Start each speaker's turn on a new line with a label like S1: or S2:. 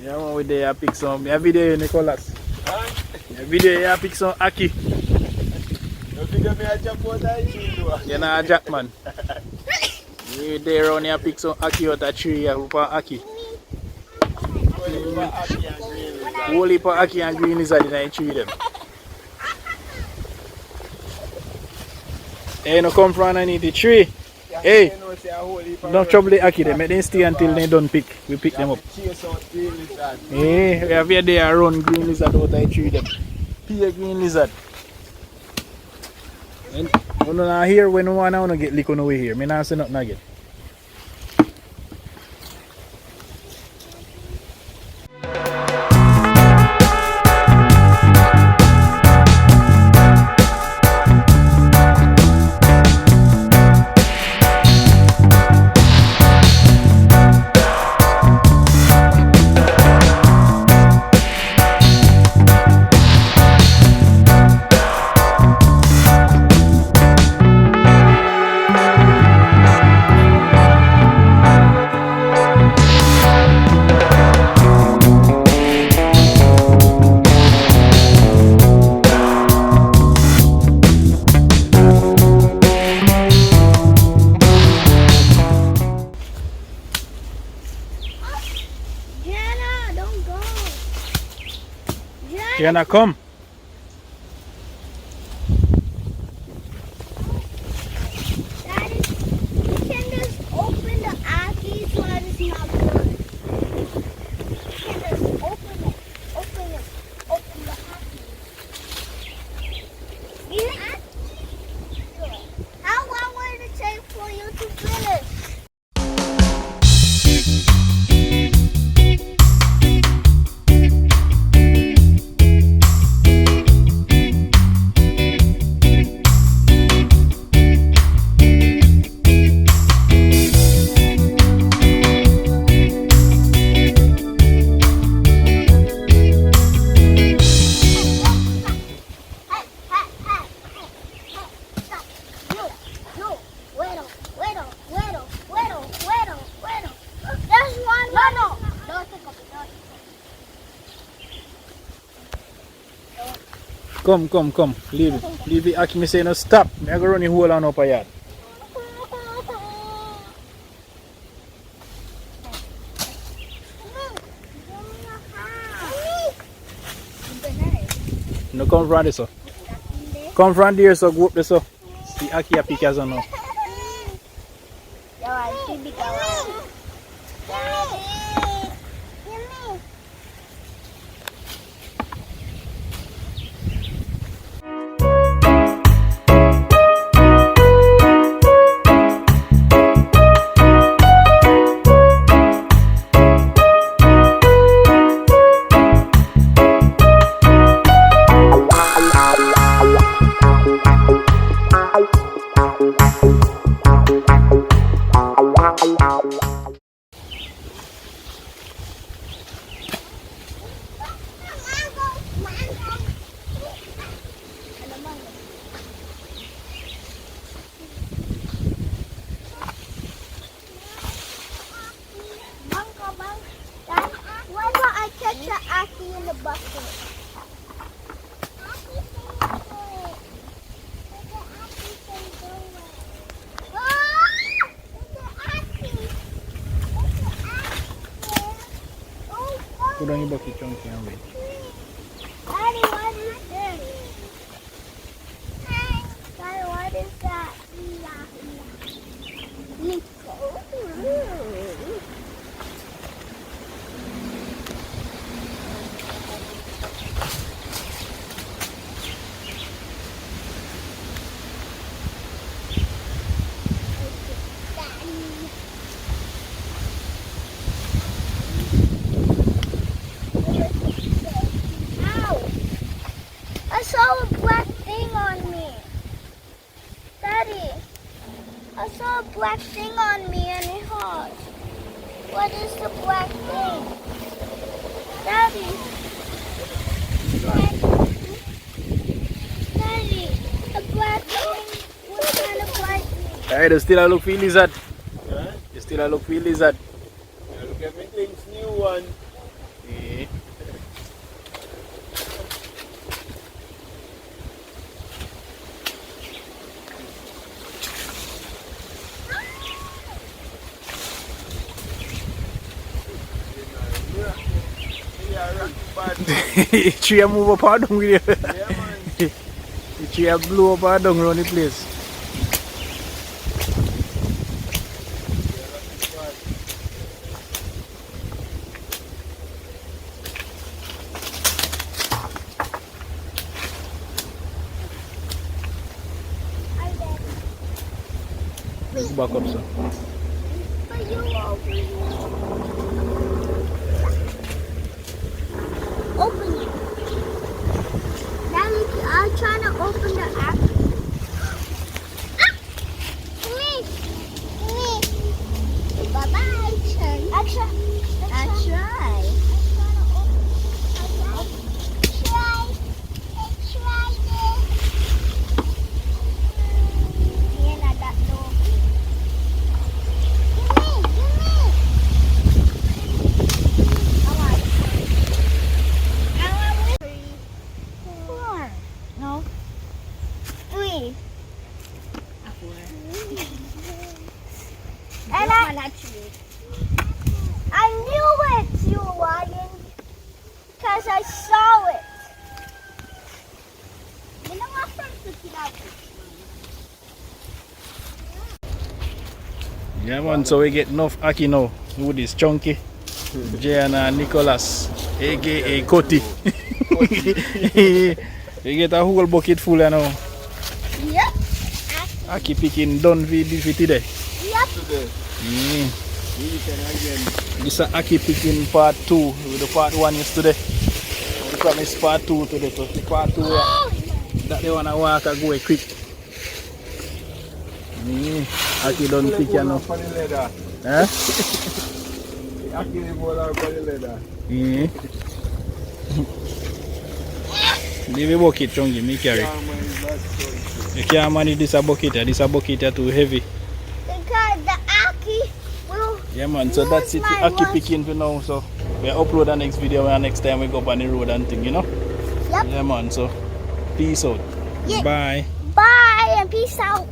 S1: Yeah, man, we there pick some. Every day, Nicholas.
S2: Huh?
S1: Every day, I pick some Ackee.
S2: You figure me a jump out of the tree, though?
S1: You're not a jack, man. We there around here pick some Ackee out of the tree. Yeah, we put Ackee. Whole heap of Ackee and green lizard in the tree, them. Hey, no come from underneath the tree. Hey, don't trouble the Ackee, them. Make them stay until they done pick. We pick them up. Hey, we have here they run green lizard out of the tree, them. Pure green lizard. And when I hear when I want to get lick on the way here, I not say nothing again. Can I come?
S3: Daddy, you can just open the Ackee so that it's not good. You can just open it. Open the Ackee. Yeah? How long would it take for you to finish?
S1: Come. Leave it. Leave it. Ackee, me say no stop. Me I go run the whole on up a yard. No come from this, so. Come from there, so go up there, so. See Ackee a pick as I know. Why don't I catch the Ackee in the bucket? Put on your bucket, chunky, and wait.
S3: Daddy, what is this? Daddy, what is that? I saw a black thing on me. Daddy, I saw a black thing on me and it hurt. What is the black thing? Daddy. Daddy, a black thing. What kind of black thing?
S1: Alright, you still a look for lizard.
S2: Huh?
S1: You still a look for lizard.
S2: Look at me things new one. bad.
S1: The tree a move up and down with you.
S2: Yeah, man.
S1: The tree a blow up and down around the place. Let's back up, sir.
S3: But you open it. Open it. Daddy, I'm trying to open the app. Come here. Come here. Bye-bye. I try. And I knew it, you lion, because I saw it. You know what?
S1: Yeah, man, so we get enough Ackee now. Wood is chunky. Jay and Nicholas, aka Coti. We get a whole bucket full now.
S3: Yep.
S1: Ackee picking done for today.
S3: Yep.
S2: Today.
S1: This is Ackee picking part 2 with the part 1 yesterday. We promised part 2 today, so the part 2 that they wanna walk and go quick. Ackee done pick you now. Huh?
S2: Ackee the ball out for the leather.
S1: Leave a bucket, Chungy, me carry.
S2: Yeah, man, that's so.
S1: You can't manage this a bucket too heavy.
S3: Because the Ackee will.
S1: Yeah, man, so that's it.
S3: my
S1: Ackee
S3: watch.
S1: picking for now, so we upload the next video and next time we go up on the road and thing, you know?
S3: Yep.
S1: Yeah, man, so peace out.
S3: Yeah.
S1: Bye.
S3: Bye and peace out.